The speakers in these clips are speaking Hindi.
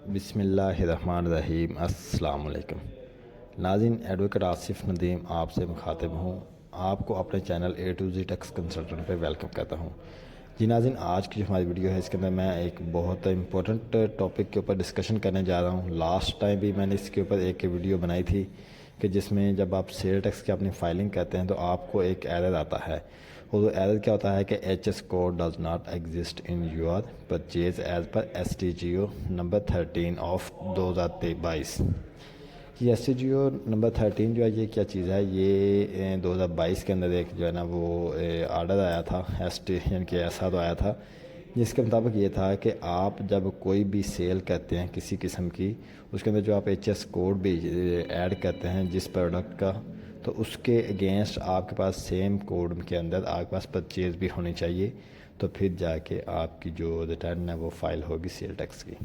बिस्मिल्लाहिर्रहमानिर्रहीम अस्सलाम वालेकुम। नाज़रीन, एडवोकेट आसिफ नदीम आपसे मुखातिब हूँ। आपको अपने channel A to Z tax consultant पे वेलकम करता हूँ। जी नाज़रीन, आज की जो हमारी वीडियो है इसके अंदर मैं एक बहुत इंपॉर्टेंट टॉपिक के ऊपर डिस्कशन करने जा रहा हूँ। लास्ट टाइम भी मैंने इसके ऊपर एक वीडियो बनाई थी कि जिसमें जब आप सेल टैक्स की अपनी फाइलिंग करते हैं तो आपको एक एरर आता है। और वो एरर क्या होता है कि HS code does not exist in your purchase as per STGO number 13 of 2022। ये STGO नंबर 13 जो है ये क्या चीज़ है, ये 2022 के अंदर एक जो है ना वो आर्डर आया था ST यानी कि ऐसा तो आया था जिसके मुताबिक ये था कि आप जब कोई भी सेल करते हैं किसी किस्म की, उसके अंदर जो आप HS कोड भी ऐड करते हैं जिस प्रोडक्ट का, तो उसके अगेंस्ट आपके पास सेम कोड के अंदर आपके पास परचेज भी होनी चाहिए। तो फिर जाके आपकी जो रिटर्न है वो फाइल होगी सेल टैक्स की।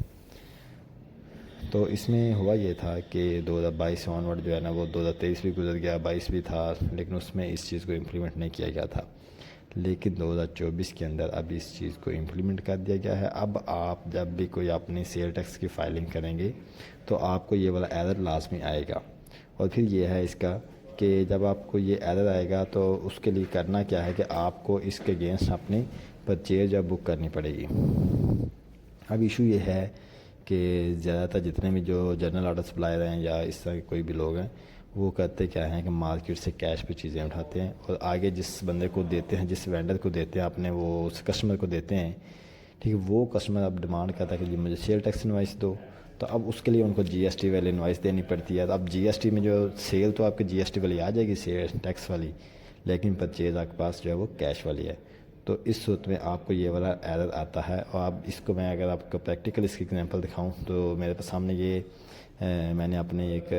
तो इसमें हुआ ये था कि 2022 ऑनवर्ड जो है ना वो 2023 भी गुजर गया, 22 भी था, लेकिन उसमें इस चीज़ को इम्प्लीमेंट नहीं किया गया था। लेकिन 2024 के अंदर अब इस चीज़ को इम्प्लीमेंट कर दिया गया है। अब आप जब भी कोई अपनी सेल टैक्स की फ़ाइलिंग करेंगे तो आपको ये वाला एरर लाजमी आएगा। और फिर ये है इसका कि जब आपको ये एरर आएगा तो उसके लिए करना क्या है कि आपको इसके अगेंस्ट अपनी परचेज या बुक करनी पड़ेगी। अब इशू ये है कि ज़्यादातर जितने भी जो जनरल ऑर्डर सप्लायर हैं या इस तरह के कोई भी लोग हैं, वो करते क्या हैं कि मार्केट से कैश पे चीज़ें उठाते हैं और आगे जिस बंदे को देते हैं, जिस वेंडर को देते हैं, अपने वो उस कस्टमर को देते हैं, ठीक है। वो कस्टमर अब डिमांड करता है कि जी मुझे सेल टैक्स इनवाइस दो, तो अब उसके लिए उनको GST वाली इनवाइस देनी पड़ती है। तो अब GST में जो सेल तो आपकी GST वाली आ जाएगी, सेल टैक्स वाली, लेकिन परचेज आपके पास जो है वो कैश वाली है। तो इस सूरत में आपको ये वाला एरर आता है। और अब इसको मैं अगर आपको प्रैक्टिकल इसकी एग्जांपल दिखाऊं तो मेरे पास सामने ये मैंने अपने एक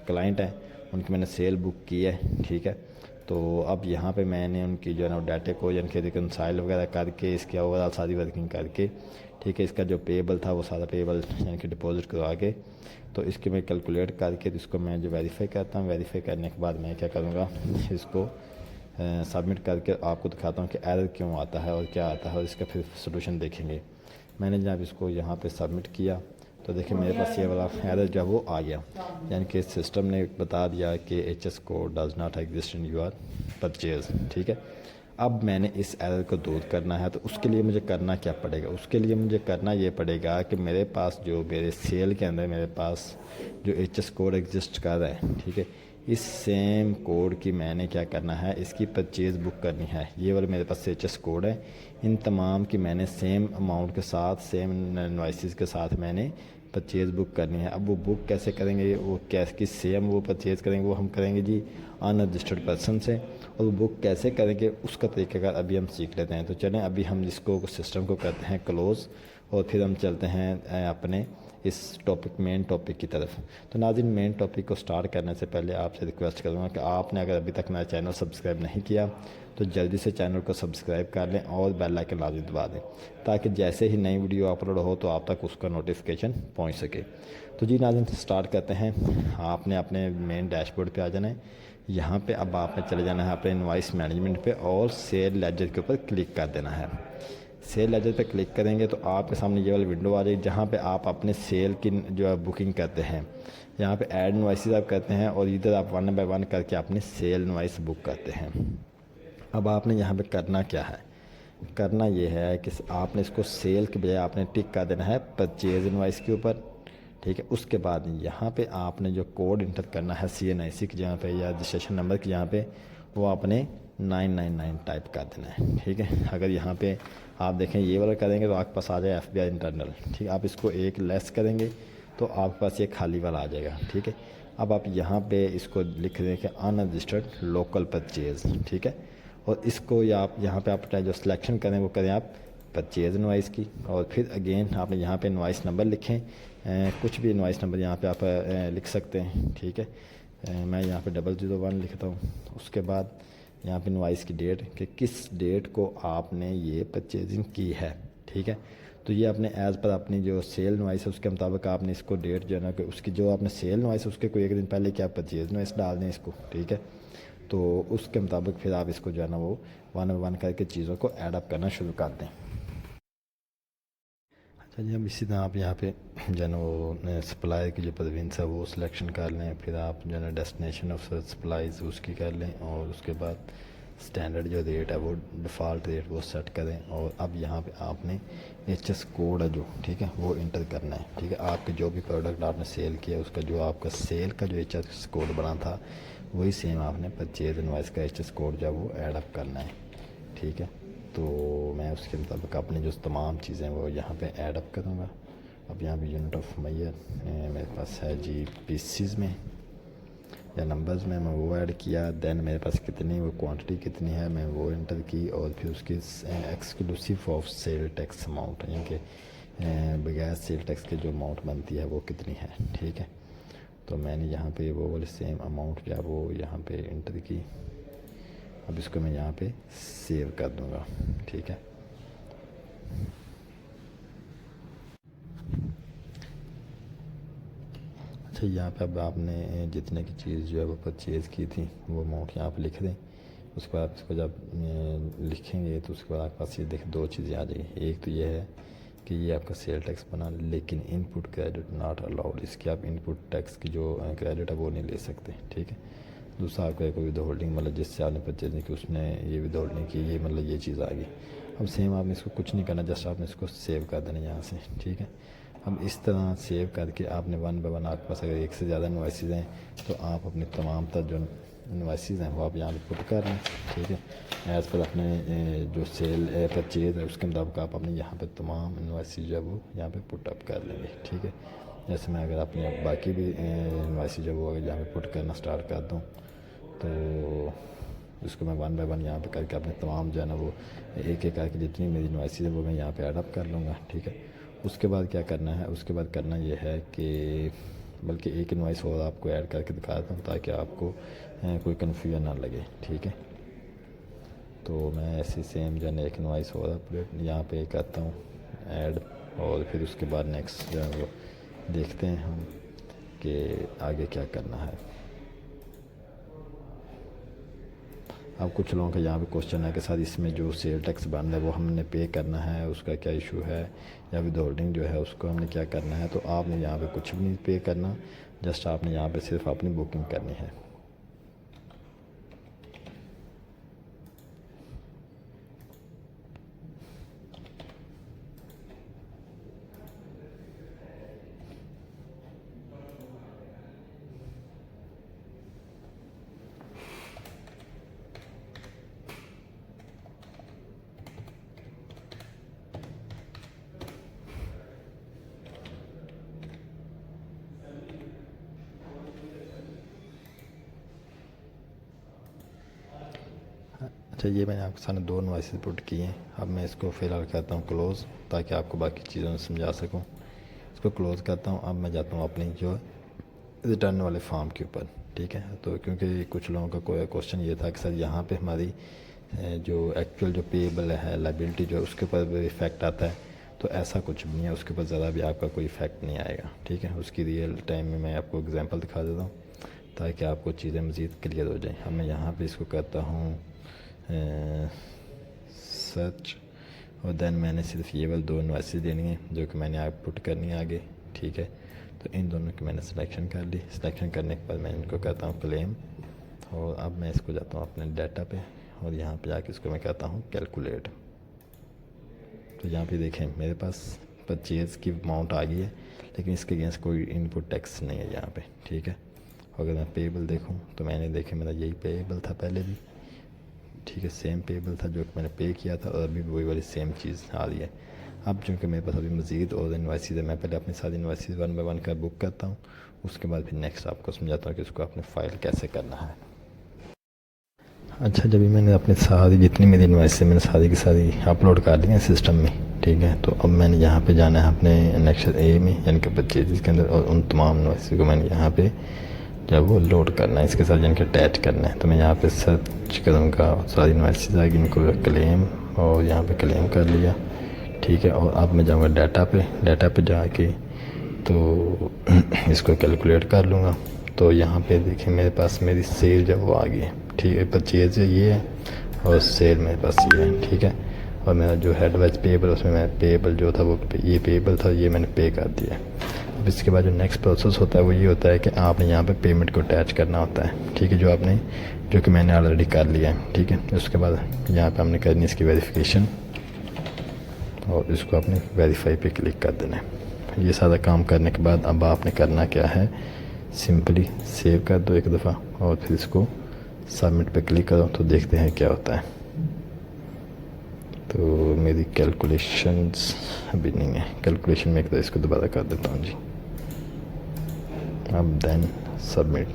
क्लाइंट है, उनकी मैंने सेल बुक की है, ठीक है। तो अब यहाँ पे मैंने उनकी जो है ना डाटे को यानी कि रिकनसाइल वगैरह करके इसकी ओवरऑल सारी वर्किंग करके, ठीक है, इसका जो पेबल था वो सारा पेबल यानी कि डिपॉजिट करवा के, तो इसके मैं कैलकुलेट करके तो इसको मैं जो वेरीफाई करता हूँ, वेरीफाई करने के बाद मैं क्या करूँगा, इसको सबमिट करके आपको दिखाता हूँ कि एरर क्यों आता है और क्या आता है और इसका फिर सोल्यूशन देखेंगे। मैंने जब इसको यहाँ पे सबमिट किया तो देखिए मेरे पास ये वाला एरर जो है वो आ गया, यानी कि सिस्टम ने बता दिया कि HS code does not exist in your purchase, ठीक है। अब मैंने इस एरर को दूर करना है तो उसके लिए मुझे करना क्या पड़ेगा, उसके लिए मुझे करना ये पड़ेगा कि मेरे पास जो मेरे सेल के अंदर मेरे पास जो HS कोड एग्जिस्ट कर रहा है, ठीक है, इस सेम कोड की मैंने क्या करना है, इसकी परचेज़ बुक करनी है। ये वाला मेरे पास HS कोड है, इन तमाम की मैंने सेम अमाउंट के साथ, सेम इनवॉइसेस के साथ मैंने परचेज़ बुक करनी है। अब वो बुक कैसे करेंगे, वो किस सेम वो परचेज़ करेंगे, वो हम करेंगे जी अनरजिस्टर्ड पर्सन से। और वो बुक कैसे करेंगे उसका तरीक़ाकार अभी हम सीख लेते हैं। तो चलें अभी हम इसको सिस्टम को करते हैं क्लोज़ और फिर हम चलते हैं अपने इस मेन टॉपिक की तरफ। तो नाज़रीन, मेन टॉपिक को स्टार्ट करने से पहले आपसे रिक्वेस्ट करूँगा कि आपने अगर अभी तक मेरा चैनल सब्सक्राइब नहीं किया तो जल्दी से चैनल को सब्सक्राइब कर लें और बेल आइकन लाजमी दबा दें, ताकि जैसे ही नई वीडियो अपलोड हो तो आप तक उसका नोटिफिकेशन पहुंच सके। तो जी नाज़रीन, स्टार्ट करते हैं। आपने अपने मेन डैशबोर्ड पे आ जाना है। यहाँ पे अब आपने चले जाना है अपने इनवॉइस मैनेजमेंट पे और सेल लेजर के ऊपर क्लिक कर देना है। सेल लेजर पे क्लिक करेंगे तो आपके सामने ये वाली विंडो आ जाएगी जहाँ पे आप अपने सेल की जो है बुकिंग करते हैं। यहाँ पे ऐड इनवॉइसेस आप करते हैं और इधर आप 1 बाय 1 करके अपने सेल इनवॉइस बुक करते हैं। अब आपने यहाँ पे करना क्या है, करना ये है कि आपने इसको सेल के बजाय आपने टिक कर देना है परचेज इनवॉइस के ऊपर, ठीक है। उसके बाद यहाँ पे आपने जो कोड इंटर करना है CNIC की जगह पे या रजिस्ट्रेशन नंबर की जगह पे, वो आपने 999 टाइप कर देना है, ठीक है। अगर यहाँ पे आप देखें ये वाला करेंगे तो आपके पास आ जाए FBI इंटरनल, ठीक है। आप इसको एक लेस करेंगे तो आपके पास ये खाली वाला आ जाएगा, ठीक है। अब आप यहाँ पे इसको लिख दें कि अनरजिस्टर्ड लोकल परचेज, ठीक है। और इसको या आप यहाँ पे आप जो सिलेक्शन करें वो करें आप परचेज इनवाइस की, और फिर अगेन आपने यहाँ पे इनवाइस नंबर लिखें, कुछ भी इनवाइस नंबर यहाँ पे आप लिख सकते हैं, ठीक है। मैं यहाँ पे 001 लिखता हूँ। उसके बाद यहाँ पे इनवाइस की डेट कि किस डेट को आपने ये परचेजिंग की है, ठीक है। तो ये आपने एज़ पर अपनी जो सेल इनवाइस है उसके मुताबिक आपने इसको डेट जो है ना कि उसकी जो आपने सेल इनवाइस है उसके कोई एक दिन पहले क्या परचेज इनवाइस डाल दें इसको, ठीक है। तो उसके मुताबिक फिर आप इसको जो है ना वो 1 बाय 1 करके चीज़ों को ऐड अप करना शुरू कर दें। चलिए हम इसी तरह आप यहाँ पे जो है ना वो सप्लाई की जो प्रोविंस है वो सिलेक्शन कर लें, फिर आप जो है ना डेस्टिनेशन ऑफ सप्लाईज उसकी कर लें, और उसके बाद स्टैंडर्ड जो रेट है वो डिफ़ॉल्ट रेट वो सेट करें। और अब यहाँ पे आपने एच कोड है जो, ठीक है, वो इंटर करना है। ठीक है, आपके जो भी प्रोडक्ट आपने सेल किया उसका जो आपका सेल का जो एच कोड बना था वही सेम आपने परचेज इनवॉइस का एच कोड जो है वो ऐड अप करना है। ठीक है, तो मैं उसके मुताबिक अपनी जो तमाम चीज़ें वो यहाँ पे ऐड अप करूँगा। अब यहाँ पे यूनिट ऑफ मैयर मेरे पास है जी पीसीज में या नंबर्स में, मैं वो ऐड किया। देन मेरे पास कितनी वो क्वांटिटी कितनी है मैं वो इंटर की, और फिर उसकी exclusive of sale tax amount, यानी कि बगैर सेल टैक्स के जो अमाउंट बनती है वो कितनी है। ठीक है, तो मैंने यहाँ पे वो वाली सेम अमाउंट जो है वो यहाँ पे इंटर की। अब इसको मैं यहाँ पे सेव कर दूँगा। ठीक है, अच्छा यहाँ पे अब आपने जितने की चीज़ जो है वो परचेज़ की थी वो अमाउंट यहाँ पे लिख दें। उसके बाद इसको जब लिखेंगे तो उसके बाद आपके पास ये देख दो चीज़ें आ जाएगी। एक तो ये है कि ये आपका सेल टैक्स बना, लेकिन इनपुट क्रेडिट नॉट अलाउड, इसकी आप इनपुट टैक्स की जो क्रेडिट है वो नहीं ले सकते। ठीक है, दूसरा आपका कोई विद होल्डिंग, मतलब जिससे आपने परचेज नहीं की उसने ये विद होल्डिंग की, ये मतलब ये चीज़ आ गई। अब सेम आपने इसको कुछ नहीं करना, जस्ट आपने इसको सेव कर देना यहाँ से। ठीक है, अब इस तरह सेव करके आपने वन बाय वन आपके पास अगर एक से ज़्यादा इन्वाइसेज हैं तो आप अपने तमाम तर जो इन्वाइसेज हैं वो आप यहाँ पे पुट कर लें। ठीक है, एज़ पर अपने जो सेल परचेज है उसके मुताबिक आप अपने यहाँ पे तमाम इन्वाइसेज जो है वो यहाँ पे पुट अप कर लेंगे। ठीक है, जैसे मैं अगर अपने बाकी भी इन्वाइसेज है वो अगर यहाँ पे पुट करना स्टार्ट कर दूँ तो इसको मैं वन बाय वन यहाँ पे करके अपने तमाम जो है ना वो एक एक करके जितनी मेरी इन्वाइसेज है वो मैं यहाँ पे ऐड अप कर लूँगा। ठीक है, उसके बाद क्या करना है, उसके बाद करना ये है कि बल्कि एक इन्वाइस और आपको ऐड करके दिखाता हूँ ताकि आपको कोई कन्फ्यूजन ना लगे। ठीक है, तो मैं ऐसे सेम जो है एक इन्वाइस और यहाँ पे करता हूँ ऐड, और फिर उसके बाद नेक्स्ट जो है वो देखते हैं हम कि आगे क्या करना है। अब कुछ लोगों का यहाँ पे क्वेश्चन है कि सर इसमें जो सेल टैक्स बन रहा है वो हमने पे करना है, उसका क्या इशू है, या विद होल्डिंग जो है उसको हमने क्या करना है। तो आपने यहाँ पे कुछ भी नहीं पे करना, जस्ट आपने यहाँ पे सिर्फ अपनी बुकिंग करनी है। अच्छा, ये मैंने आपके सामने दो इन्वाइसेस पुट किए हैं। अब मैं इसको फ़िलहाल करता हूँ क्लोज़, ताकि आपको बाकी चीज़ों में समझा सकूँ। इसको क्लोज़ करता हूँ। अब मैं जाता हूँ अपनी जो रिटर्न वाले फॉर्म के ऊपर। ठीक है, तो क्योंकि कुछ लोगों का कोई क्वेश्चन ये था कि सर यहाँ पे हमारी जो एक्चुअल जो पेएबल है लायबिलिटी जो उसके ऊपर भी इफ़ेक्ट आता है, तो ऐसा कुछ भी नहीं है, उसके ऊपर ज़रा भी आपका कोई इफ़ेक्ट नहीं आएगा। ठीक है, उसकी रियल टाइम में मैं आपको एग्जांपल दिखा देता हूँ ताकि आपको चीज़ें मज़ीद क्लियर हो जाएँ। अब मैं यहाँ पे इसको करता हूँ सर्च, और देन मैंने सिर्फ ये वाले दो इन्वाइसेस देनी है जो कि मैंने आप पुट करनी है आगे। ठीक है, तो इन दोनों की मैंने सिलेक्शन कर ली। सिलेक्शन करने के बाद मैं इनको कहता हूँ क्लेम, और अब मैं इसको जाता हूँ अपने डाटा पे, और यहाँ पे जाके इसको मैं कहता हूँ कैलकुलेट। तो यहाँ पे देखें मेरे पास परचेज़ की अमाउंट आ गई है, लेकिन इसके अगेंस्ट कोई इनपुट टैक्स नहीं है यहाँ पे। ठीक है, अगर मैं पेएबल देखूँ तो मैंने देखे मेरा यही पेएबल था पहले भी। ठीक है, सेम पेएबल था जो कि मैंने पे किया था, और अभी वही वाली सेम चीज़ आ रही है। अब चूँकि मेरे पास अभी मज़ीद और इन्वाइसेस है, मैं पहले अपनी सारी इन्वाइसेस वन बाय वन का बुक करता हूँ, उसके बाद फिर नेक्स्ट आपको समझाता हूँ कि उसको अपने फ़ाइल कैसे करना है। अच्छा, जब भी मैंने अपनी सारी जितनी मेरी इन्वाइस मैंने सारी की सारी अपलोड कर दी हैं सिस्टम में। ठीक है, तो अब मैंने यहाँ पे जाना है अपने नेक्स्ट ए में, यानी कि परचेज़ के अंदर, और उन तमाम इन्वाइस को मैंने यहाँ पे जब वो लोड करना है इसके साथ यानी कि अटैच करना है। तो मैं यहाँ पे सर्च करूँगा, सारी इन्वाइसेस आएगी, इनको क्लेम, और यहाँ पे क्लेम कर लिया। ठीक है, और अब मैं जाऊँगा डाटा पे जाके तो इसको कैलकुलेट कर लूँगा। तो यहाँ पे देखिए मेरे पास मेरी सेल जब वो आ गई है। ठीक है, परचेज ये है और सेल मेरे पास ये है। ठीक है, और मेरा जो हेड वाइज पेएबल उसमें मैं पेएबल जो था वो ये पेएबल था, ये मैंने पे कर दिया। अब इसके बाद जो नेक्स्ट प्रोसेस होता है वो ये होता है कि आपने यहाँ पे पेमेंट को अटैच करना होता है, ठीक है, जो कि मैंने ऑलरेडी कर लिया है, ठीक है। उसके बाद यहाँ पे हमने करनी इसकी वेरिफिकेशन और इसको आपने वेरीफाई पे क्लिक कर देना है। ये सारा काम करने के बाद अब आपने करना क्या है, सिंपली सेव कर दो एक दफ़ा और फिर इसको सबमिट पे क्लिक करो तो देखते हैं क्या होता है। तो मेरी कैलकुलेशंस अभी नहीं है, कैलकुलेशन में एक तो इसको दोबारा कर देता हूँ जी। अब देन सबमिट,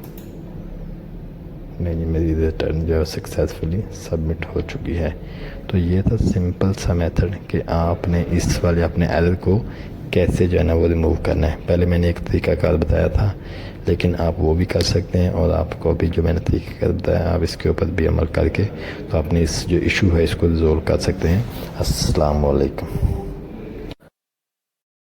नहीं, मेरी रिटर्न जो है सक्सेसफुली सबमिट हो चुकी है। तो ये था सिंपल सा मेथड कि आपने इस वाले अपने एरर को कैसे जो है ना वो रिमूव करना है। पहले मैंने एक तरीकाकार बताया था, लेकिन आप वो भी कर सकते हैं और आपको अभी जो मैंने तरीकाकार बताया आप इसके ऊपर भी अमल करके तो अपनी इस जो इशू है इसको रिजोल्व कर सकते हैं। अस्सलाम वालेकुम।